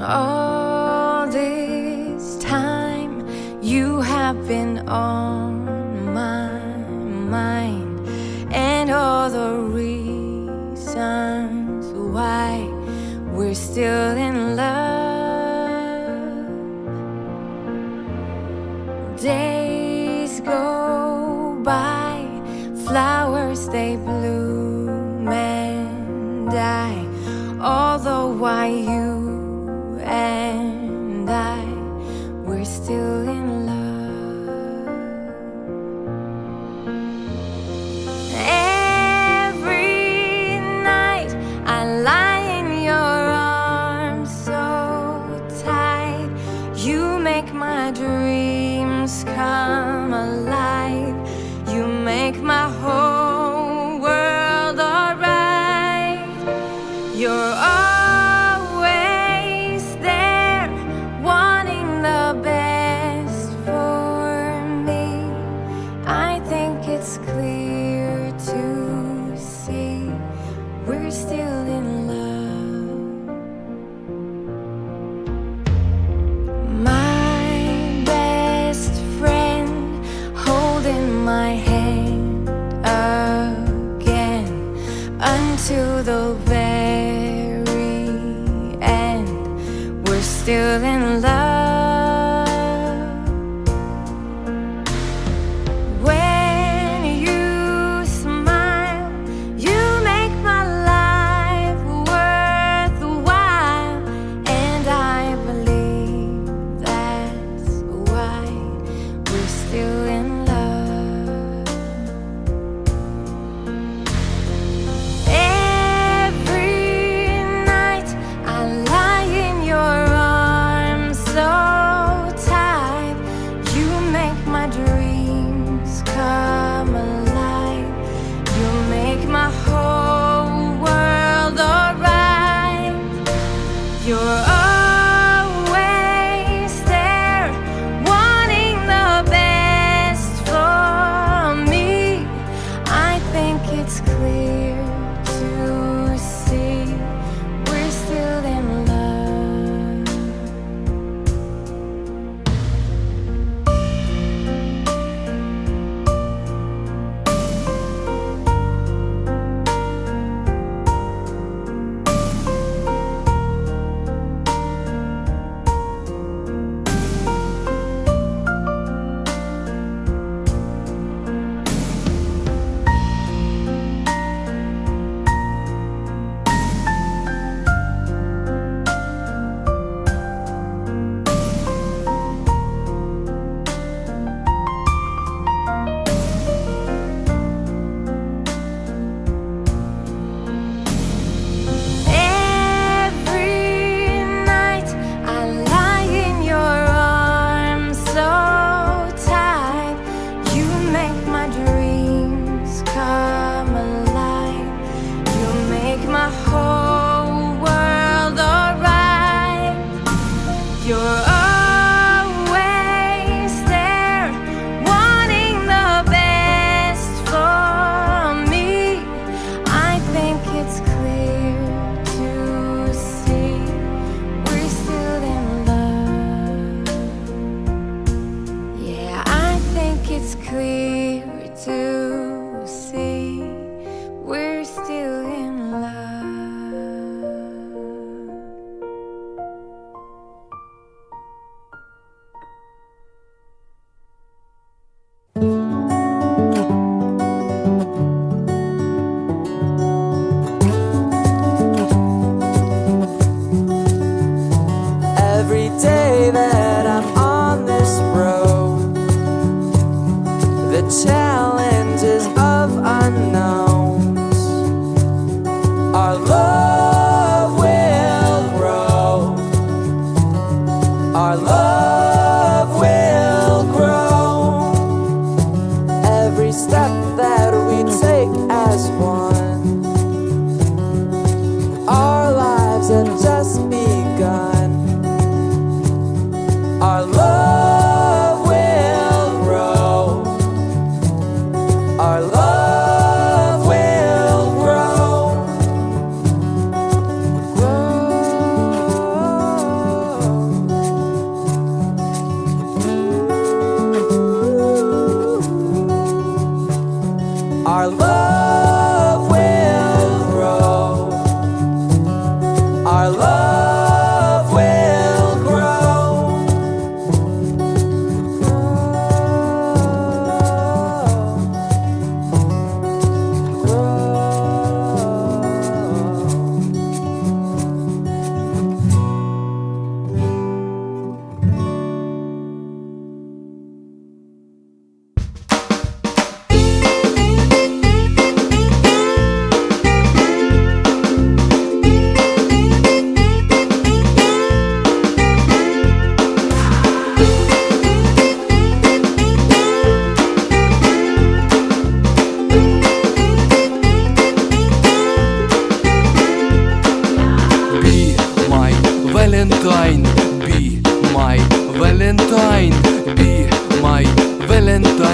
All this time you have been on my mind, and all the reasons why we're still in love. Days go by, flowers they bloom and die, all the while you and I, we're still in love. Every night I lie in your arms so tight, you make my dreams come alive, you make my whole world alright. You're always there, wanting the best for me. I think it's clear to see we're still in love. My best friend holding my hand again until the very end. We're still in love. When you smile, you make my life worthwhile, and I believe that's why we're still in love. Every night I lie in your arms so tight, you make my dreams come alive, you make my whole world alright. You're always there, wanting the best for me. I think it's clear to see we're still in love.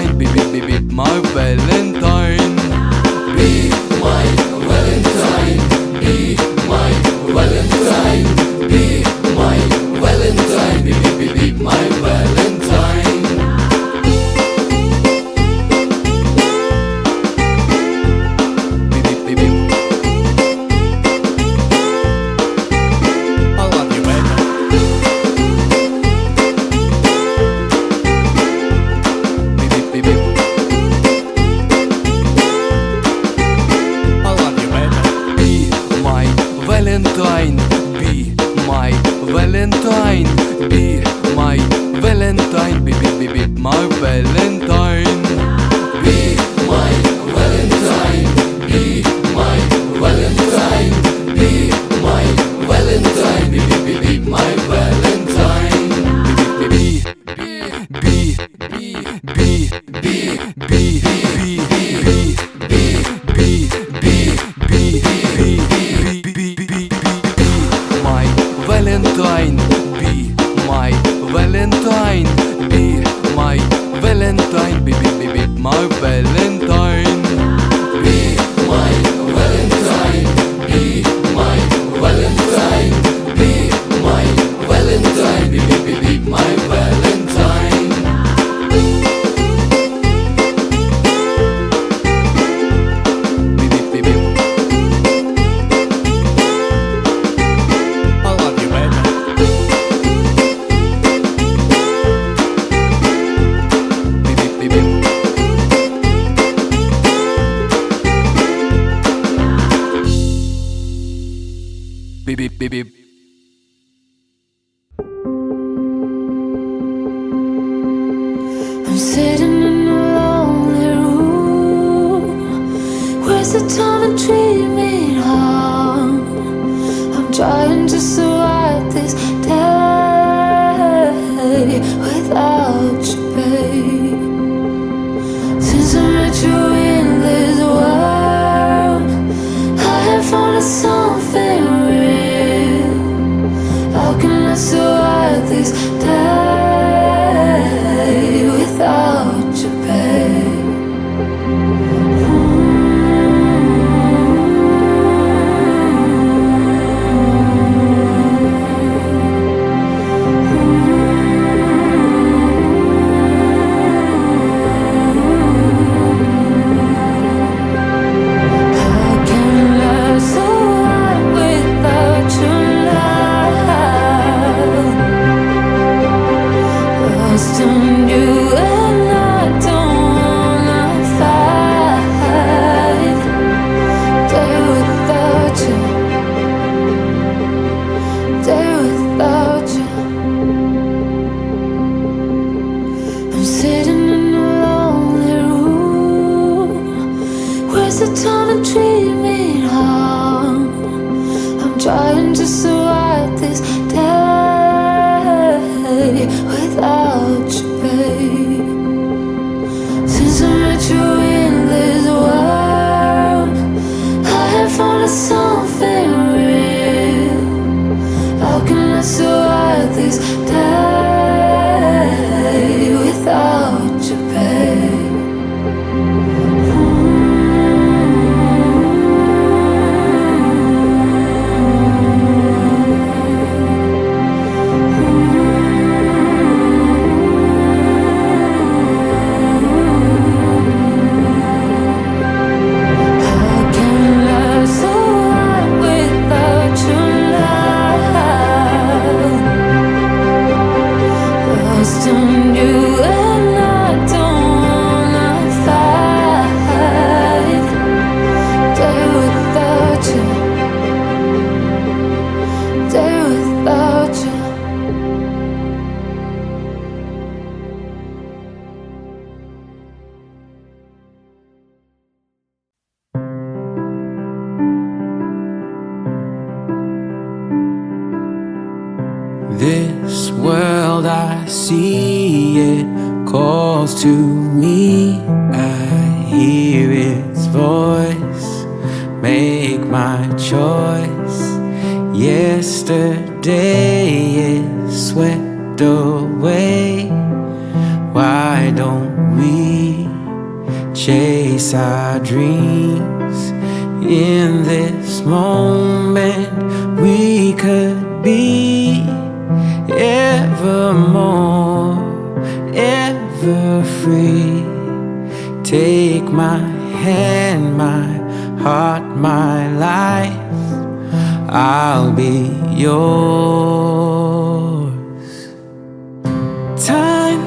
Valentine, be my Valentine. Be my Valentine, be my Valentine, be my Valentine, be my Valentine. I love you, baby. I love you, baby. Be my Valentine, be my Valentine, be my Valentine, be my Valentine. Be my Valentine, be my Valentine, be my Valentine, be my Valentine. My Valentine, be my Valentine, be my Valentine, be my Valentine. Be my Valentine, be my Valentine, be my Valentine, be my Valentine. I love you, baby. Beep. I'm sitting in a lonely room. Where's the time to treat me wrong? I'm trying to survive this day without you, babe. Since I met you in this world, I have found something real. How can I survive this day without you, babe? How can I survive without your love? Lost on you and I don't wanna fight. Day without you, day without you. I'm sitting in a lonely room. Where's the time to treat me wrong? I'm trying to survive this day without you, babe. Since I met you in this world, I have found something real. How can I survive this day without you, babe? How can I survive without your love? Lost on you and I don't wanna fight. Day without you, day without you. This world I see, it calls to me. I hear its voice, make my choice. Yesterday is swept away. Why don't we chase our dreams. In this moment we could be evermore, ever free. Take my hand, my heart, my life, I'll be yours. Time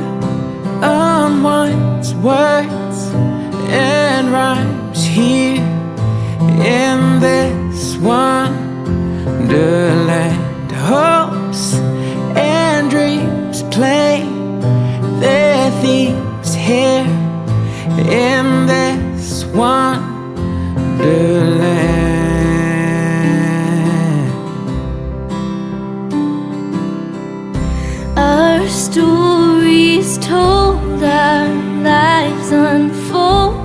unwinds words and rhymes here in this wonderland. Hopes and dreams play their themes here in this wonderland. Our stories told, our lives unfold,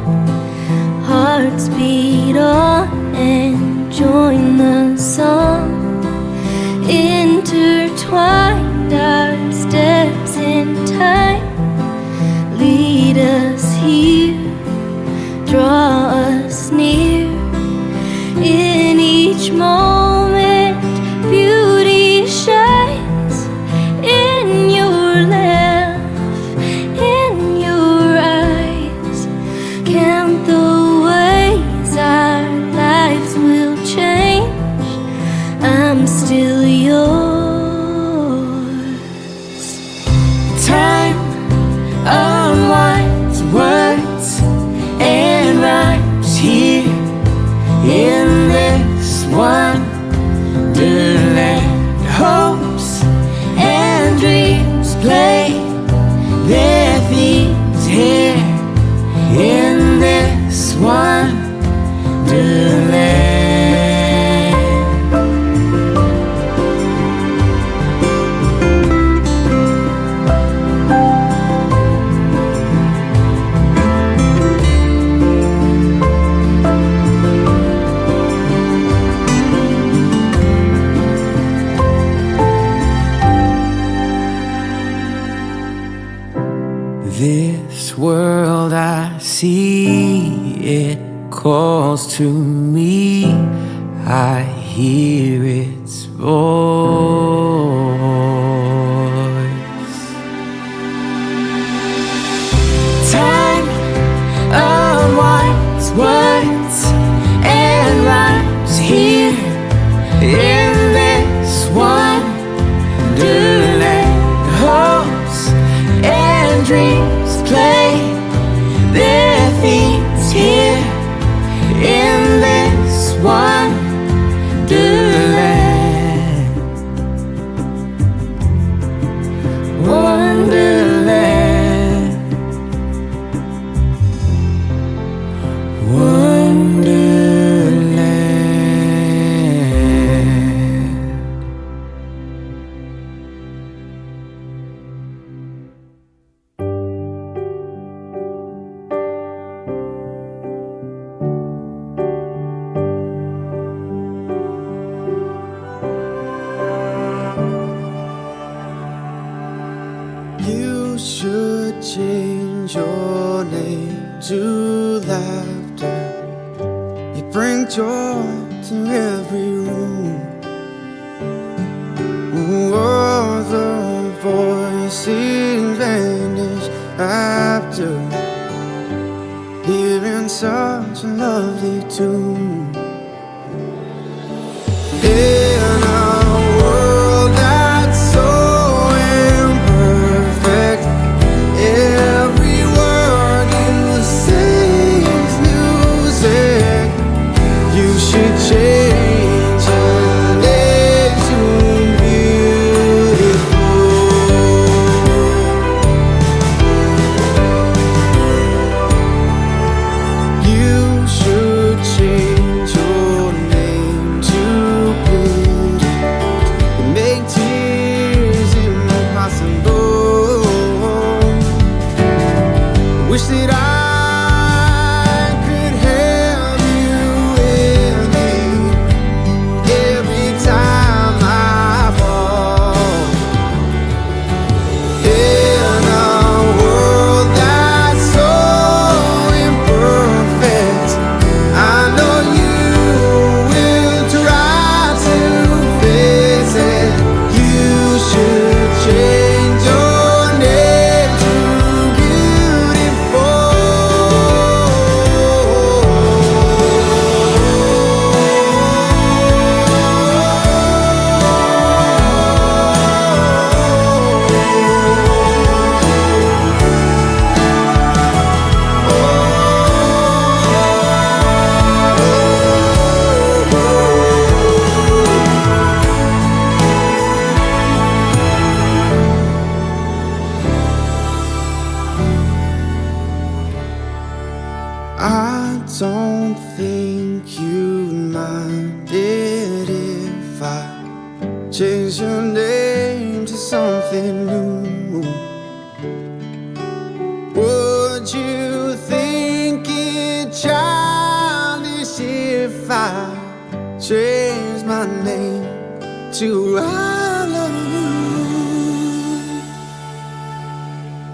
hearts beat on and join the song. Intertwined our steps in time, lead us here, draw us near. In each moment beauty shines, in your laugh, in your eyes. Count the ways our lives will change, I'm still yours. Time unwinds words and rhymes here in this wonderland. Hopes and dreams play their themes here in this wonderland. This world I see, it calls to me. I hear its voice. Time unwinds words and rhymes here in this wonderland. Hopes and dreams play their themes here in this wonderland. Wonderland. Wonderland. You should change your name to laughter. You bring joy to every room. All the voices vanish after hearing such a lovely tune. In a world that's so imperfect, every word you say is music. You should change your name to beautiful. You should change your name to good. Make tears impossible. Wish that I could have you with me every time I fall. In a world that's so imperfect, don't think you'd mind it if I changed your name to something new. Would you think it childish if I changed my name to I love you?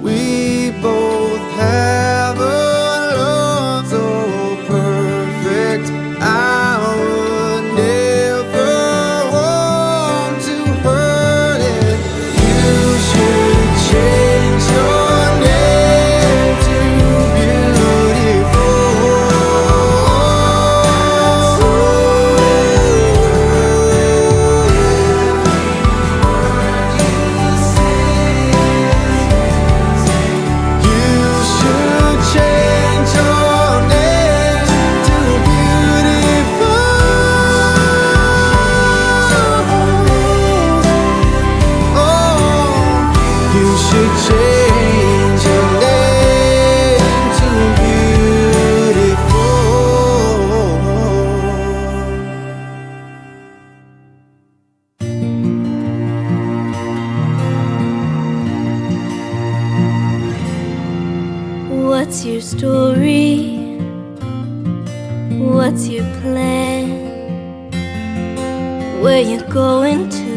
We both have a love so perfect, I would never want to hurt it. You should change your name to beautiful. You should change your name to beautiful. Oh, you should change your name to beautiful. What's your story? What's your plan? Where you going to?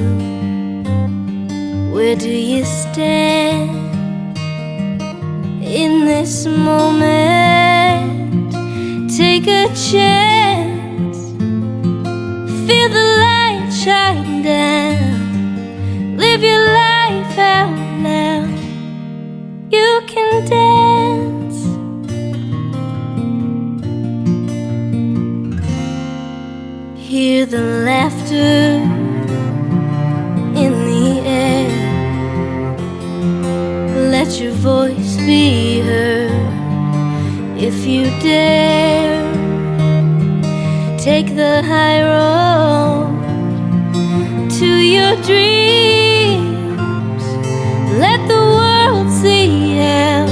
Where do you stand? In this moment, take a chance. Feel the light shine down. Live your life out now. You can dance. Hear the laughter in the air. Let your voice be heard if you dare. Take the high road to your dreams. Let the world see how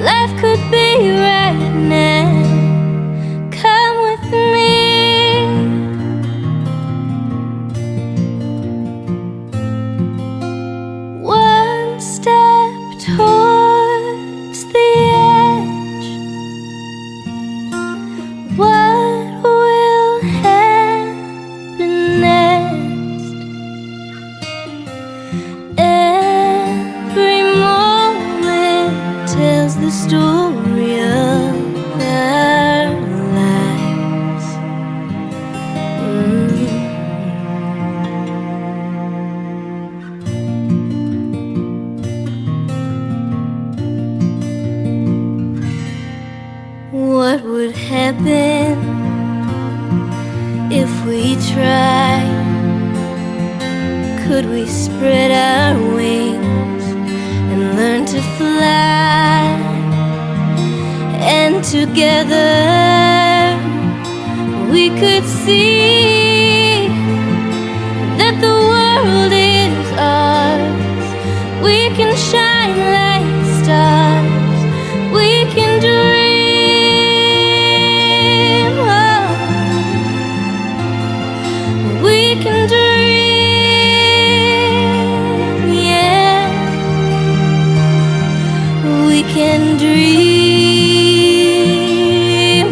life could be right now. Come with me. One step towards the edge. What will happen next? Every moment tells the story of our lives. What would happen if we tried? Could we spread our wings and learn to fly? And together we could see that the world is ours. We can shine like stars. We can dream. Oh, we can dream. Yeah, we can dream.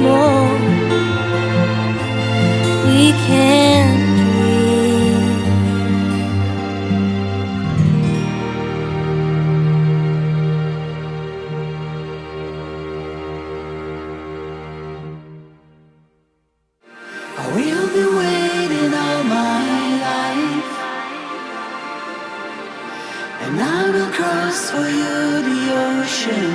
Oh, we can dream. I will be waiting all my life, and I will cross for you the ocean.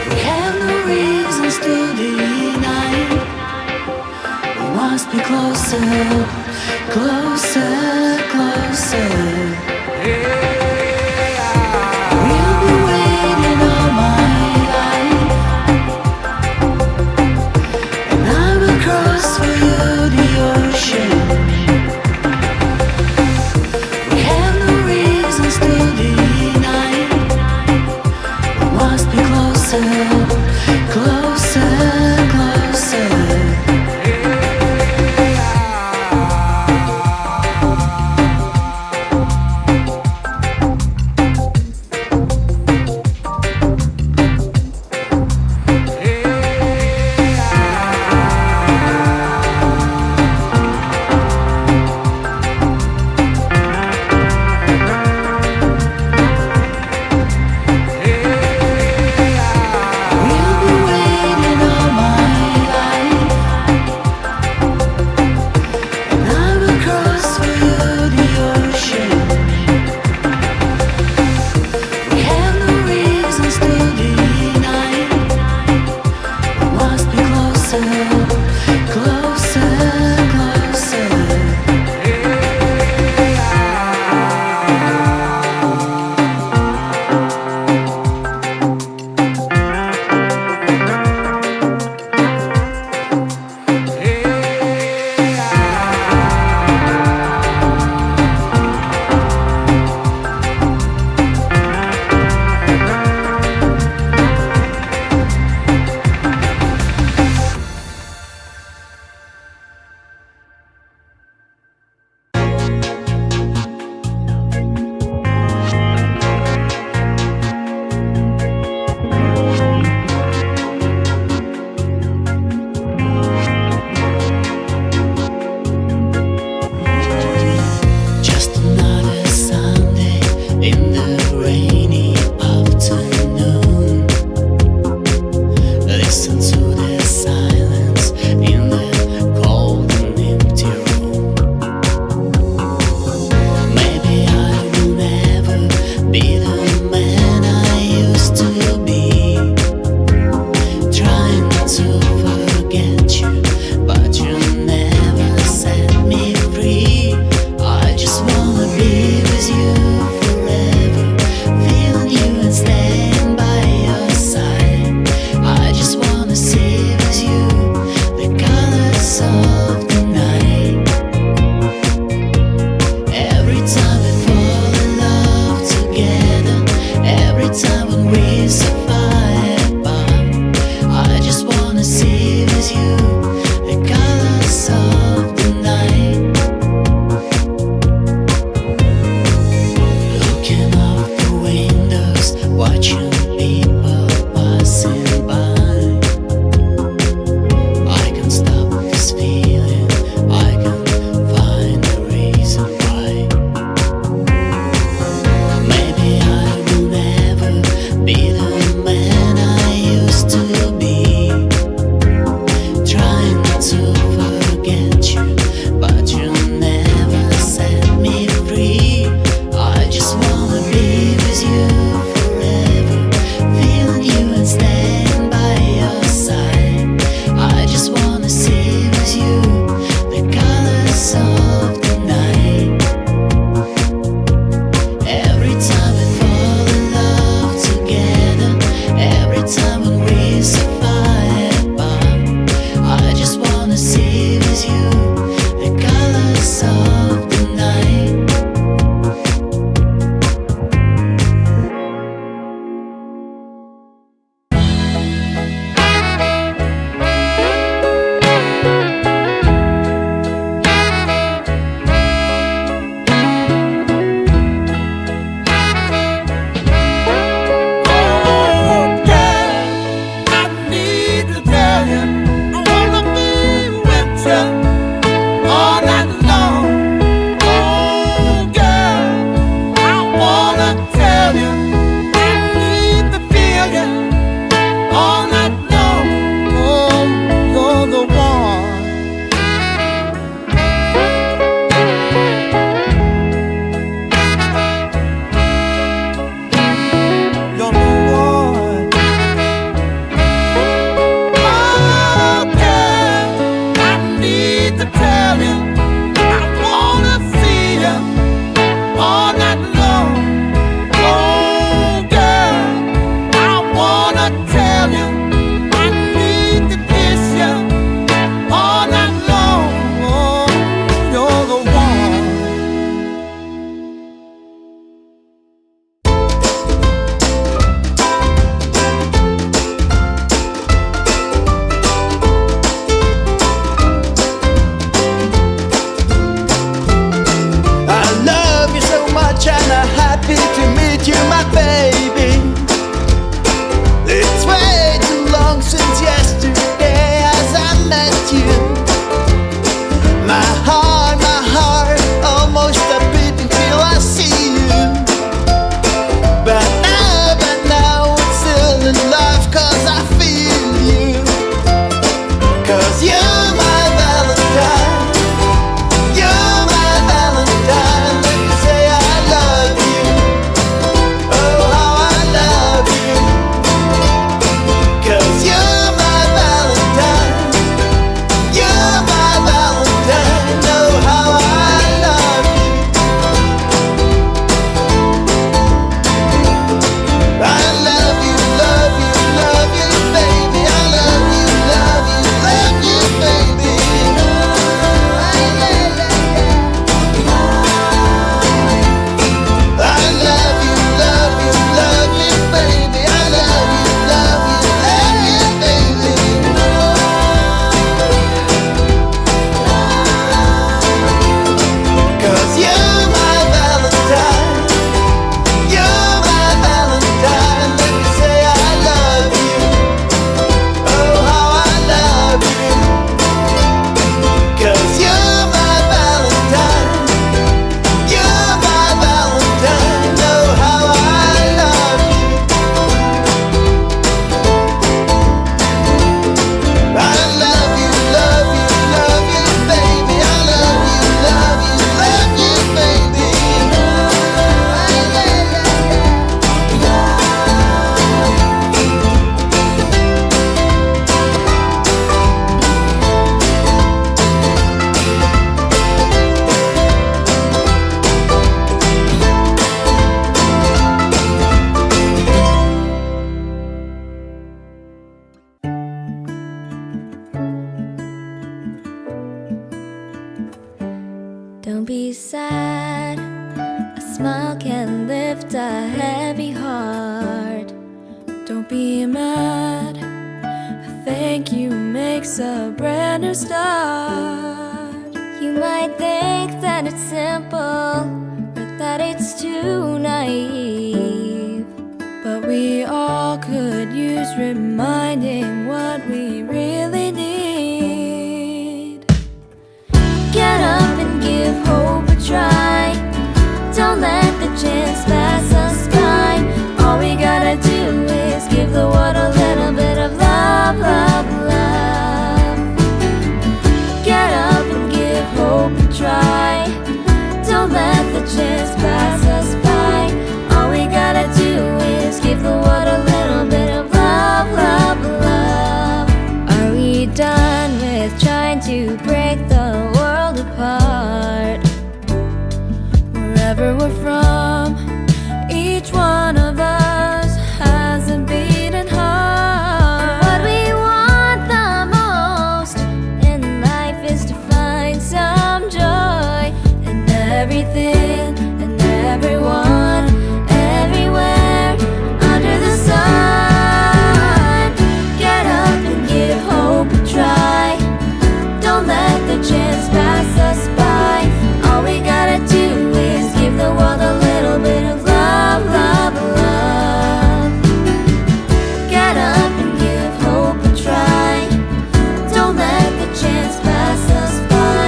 We have no reasons to deny. We must be closer, closer, closer. I will be waiting all my life, and I will cross for you the ocean. We have no reasons to deny. We must be closer, don't be mad. Thank you makes a brand new start. You might think that it's simple or that it's too naive, but we all could use reminding what we really need. Get up and give hope a try. Don't let the chance pass us by. All we gotta do is give the world a little bit of love, love, love. Get up and give hope a try. Don't let the chance pass us by. All we gotta do is give the world a little bit of love, love, love. Are we done with trying to break the world apart? Wherever we're from, each one of us has a beating heart. What we want the most in life is to find some joy in everything and everyone, everywhere under the sun. Get up and give hope a try. Don't let the chance pass us by. All we gotta do is give the world a little bit of love, love, love. Get up and give hope a try. Don't let the chance pass us by.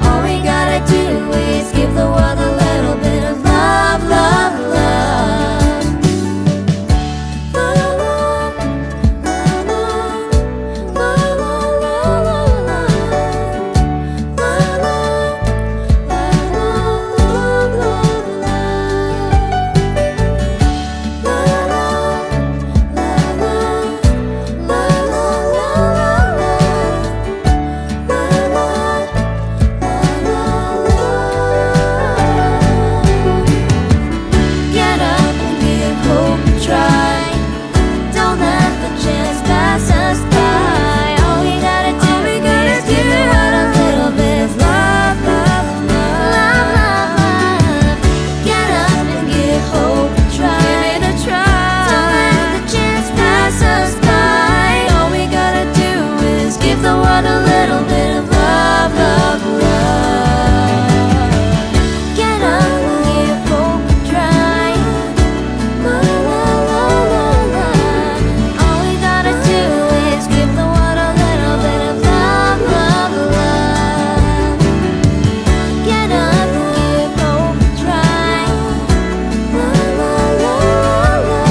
All we gotta do is give the world a little bit of love, love, love. La la la la la la la la la. La la la la love, love, love. La la la la la la la Get up and give hope a try. Don't let the chance pass us by. All we gotta do is give the world a little bit of love, love, love, love, love. Get up and give hope a try. Give it a try. Don't let the chance pass us by. All we gotta do is give the world a little bit of love, love, love. Get up and give hope a try. La la la la la. All we gotta do is give the world a little bit of love, love, love. Get up and give hope a try. La la la la la.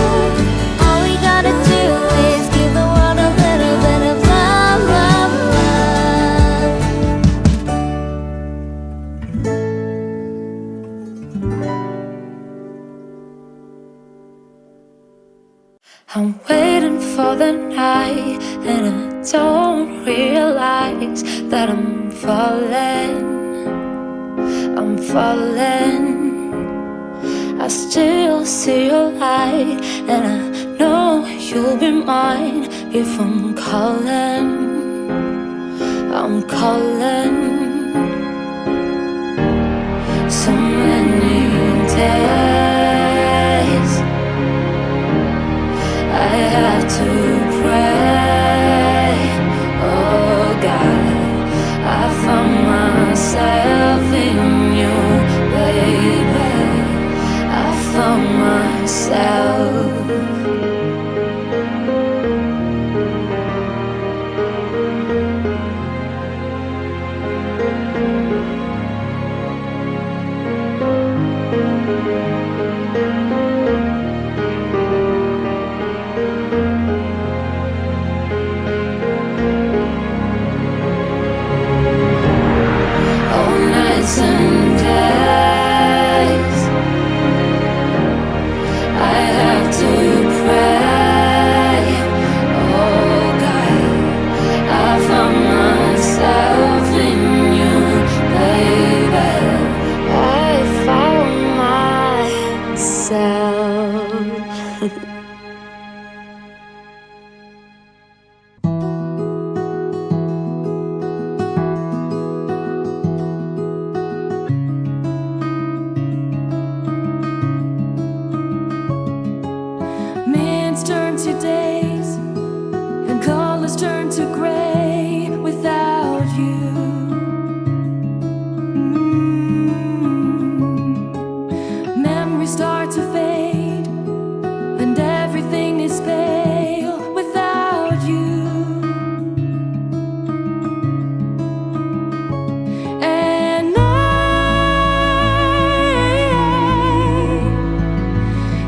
All we gotta do is give the world a little bit of love, love, love. I'm waiting for the night, and I don't realize that I'm falling. I'm falling. I still see your light, and I know you'll be mine if I'm calling. I'm calling. So many days I have to pray. Oh God, I found myself in you, baby. I found myself. All nights and days I have to pray. into days, and colors turn to gray without you. Memories start to fade, and everything is pale without you. And I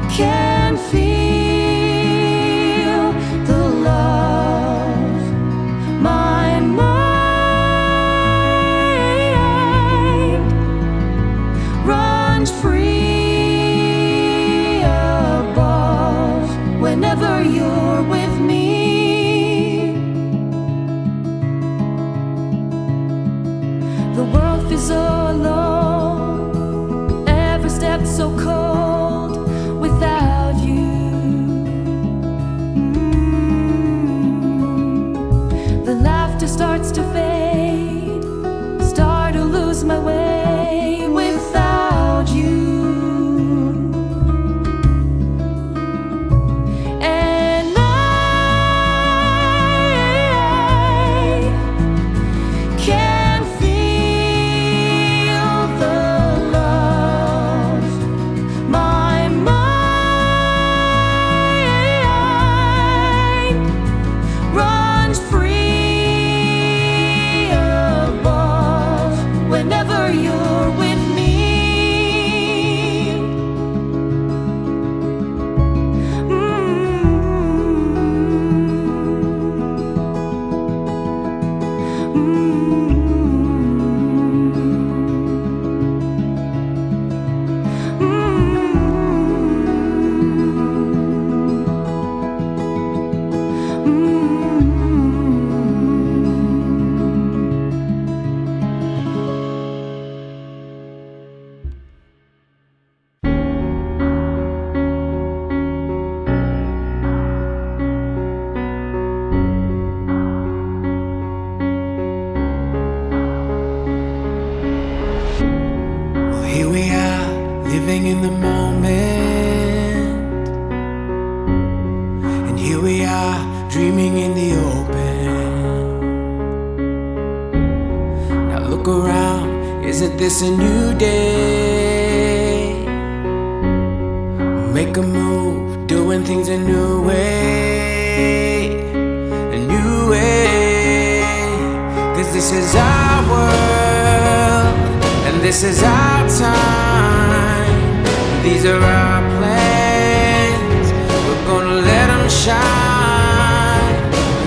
can feel the love. My mind runs free above whenever you're with me. The world feels so alone, every step so cold without you. The laughter starts to fade, start to lose my way without you. And I can feel the love. My mind runs free above whenever you're with me. Well, here we are, living in the moment. And here we are, dreaming in the open. Now look around, isn't this a new day? Make a move, doing things a new way. A new way. 'Cause this is our world, and this is our time. These are our plans, we're gonna let them shine.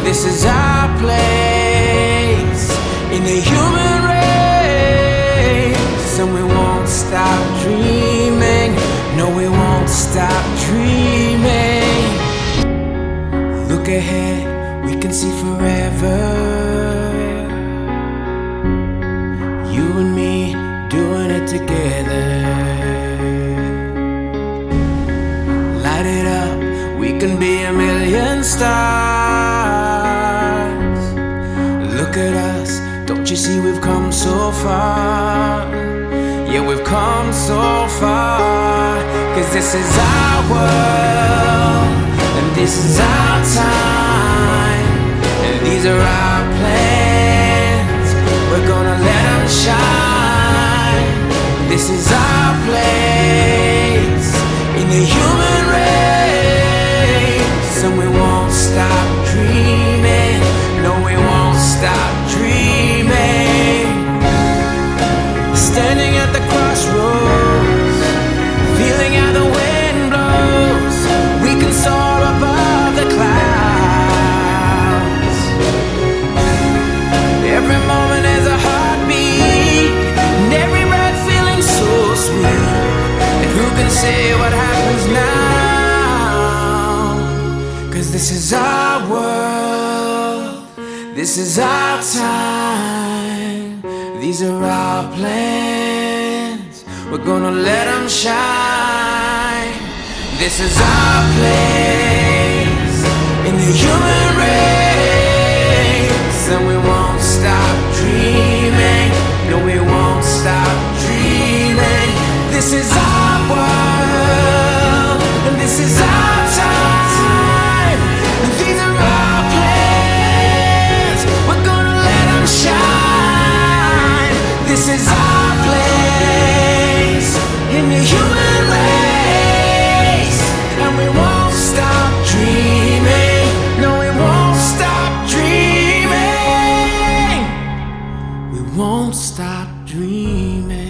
This is our place in the human race, and we won't stop dreaming. No, we won't stop dreaming. Look ahead, we can see forever. You and me doing it together. Light it up, we can be a million stars. Look at us, don't you see we've come so far? Yeah, we've come so far. 'Cause this is our world, and this is our time. And these are our plans, we're gonna let them shine. This is our place in the human race, and we won't stop dreaming. No, we won't stop dreaming. Standing at the crossroads, feeling how the wind blows. We can soar above the clouds. Every moment is a heartbeat, and every breath feeling so sweet. And who can say what happens now? 'Cause this is our world, this is our time. These are our plans, we're gonna let them shine. This is our place in the human race, and we won't stop dreaming. No, we won't stop dreaming. This is our world, and this is our time. won't stop dreaming.